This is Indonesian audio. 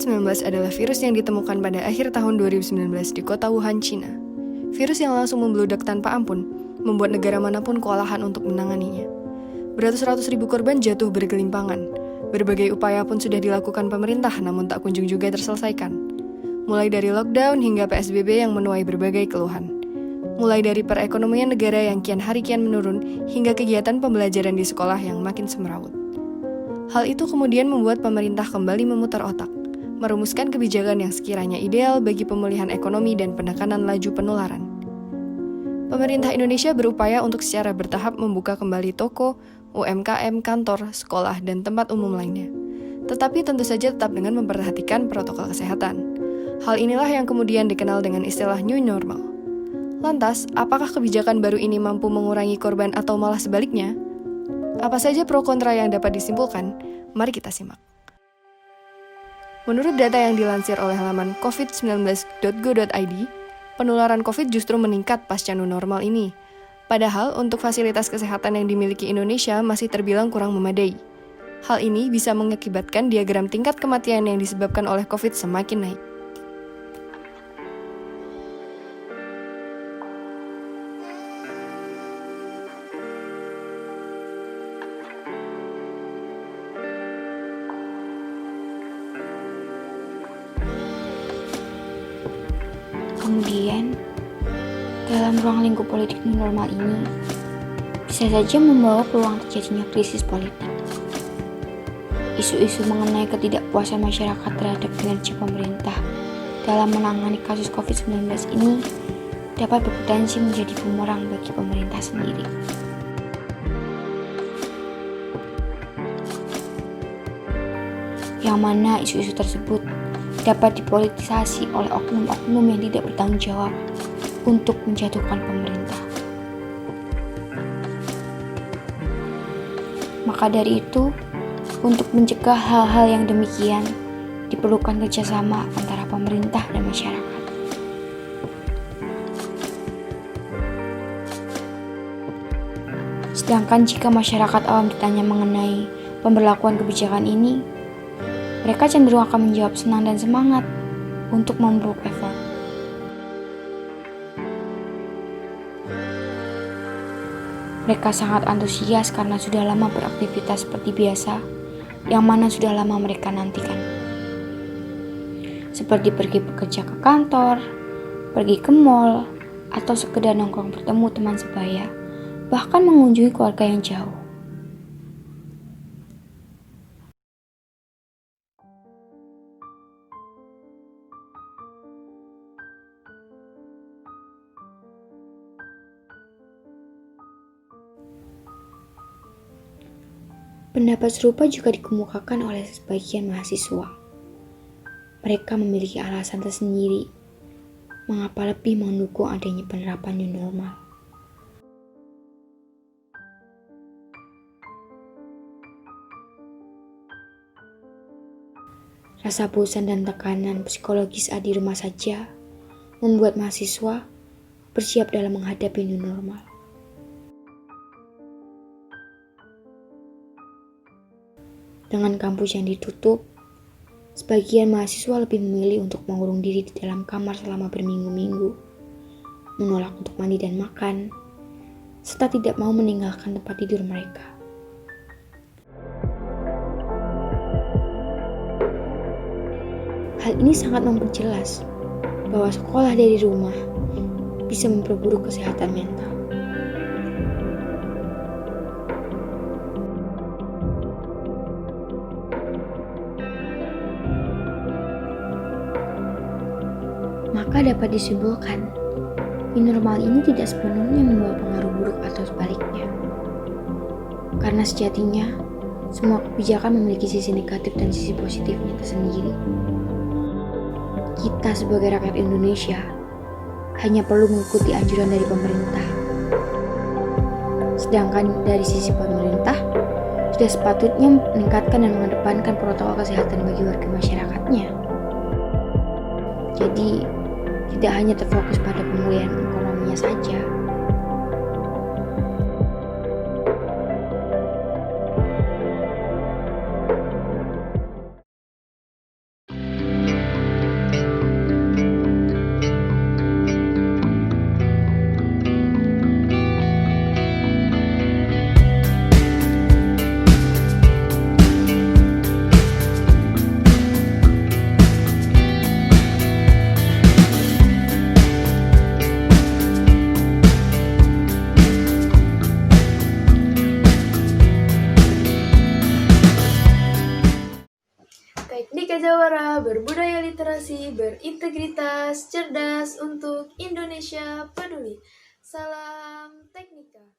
COVID-19 adalah virus yang ditemukan pada akhir tahun 2019 di kota Wuhan, China. Virus yang langsung membludak tanpa ampun, membuat negara manapun kewalahan untuk menanganinya. Beratus-ratus ribu korban jatuh bergelimpangan. Berbagai upaya pun sudah dilakukan pemerintah, namun tak kunjung juga terselesaikan. Mulai dari lockdown hingga PSBB yang menuai berbagai keluhan. Mulai dari perekonomian negara yang kian hari kian menurun, hingga kegiatan pembelajaran di sekolah yang makin semrawut. Hal itu kemudian membuat pemerintah kembali memutar otak, merumuskan kebijakan yang sekiranya ideal bagi pemulihan ekonomi dan penekanan laju penularan. Pemerintah Indonesia berupaya untuk secara bertahap membuka kembali toko, UMKM, kantor, sekolah, dan tempat umum lainnya. Tetapi tentu saja tetap dengan memperhatikan protokol kesehatan. Hal inilah yang kemudian dikenal dengan istilah new normal. Lantas, apakah kebijakan baru ini mampu mengurangi korban atau malah sebaliknya? Apa saja pro kontra yang dapat disimpulkan? Mari kita simak. Menurut data yang dilansir oleh laman covid19.go.id, penularan COVID justru meningkat pasca new normal ini. Padahal untuk fasilitas kesehatan yang dimiliki Indonesia masih terbilang kurang memadai. Hal ini bisa mengakibatkan diagram tingkat kematian yang disebabkan oleh COVID semakin naik. Kemudian, dalam ruang lingkup politik new normal ini, bisa saja membawa peluang terjadinya krisis politik. Isu-isu mengenai ketidakpuasan masyarakat terhadap kinerja pemerintah dalam menangani kasus COVID-19 ini dapat berpotensi menjadi bumerang bagi pemerintah sendiri. Yang mana isu-isu tersebut dapat dipolitisasi oleh oknum-oknum yang tidak bertanggung jawab untuk menjatuhkan pemerintah. Maka dari itu, untuk mencegah hal-hal yang demikian, diperlukan kerjasama antara pemerintah dan masyarakat. Sedangkan jika masyarakat awam ditanya mengenai pemberlakuan kebijakan ini, mereka cenderung akan menjawab senang dan semangat untuk memburuk effort. Mereka sangat antusias karena sudah lama beraktivitas seperti biasa, yang mana sudah lama mereka nantikan. Seperti pergi bekerja ke kantor, pergi ke mall, atau sekedar nongkrong bertemu teman sebaya, bahkan mengunjungi keluarga yang jauh. Pendapat serupa juga dikemukakan oleh sebagian mahasiswa. Mereka memiliki alasan tersendiri mengapa lebih mendukung adanya penerapan new normal. Rasa bosan dan tekanan psikologis di rumah saja membuat mahasiswa bersiap dalam menghadapi new normal. Dengan kampus yang ditutup, sebagian mahasiswa lebih memilih untuk mengurung diri di dalam kamar selama berminggu-minggu, menolak untuk mandi dan makan, serta tidak mau meninggalkan tempat tidur mereka. Hal ini sangat memperjelas bahwa sekolah dari rumah bisa memperburuk kesehatan mental. Maka dapat disimpulkan, new normal ini tidak sepenuhnya membawa pengaruh buruk atau sebaliknya. Karena sejatinya, semua kebijakan memiliki sisi negatif dan sisi positifnya tersendiri. Kita sebagai rakyat Indonesia hanya perlu mengikuti anjuran dari pemerintah. Sedangkan dari sisi pemerintah, sudah sepatutnya meningkatkan dan mengedepankan protokol kesehatan bagi warga masyarakatnya. Jadi, tidak hanya terfokus pada pemulihan ekonominya saja. Teknika Jawara, berbudaya literasi, berintegritas, cerdas untuk Indonesia peduli. Salam Teknika.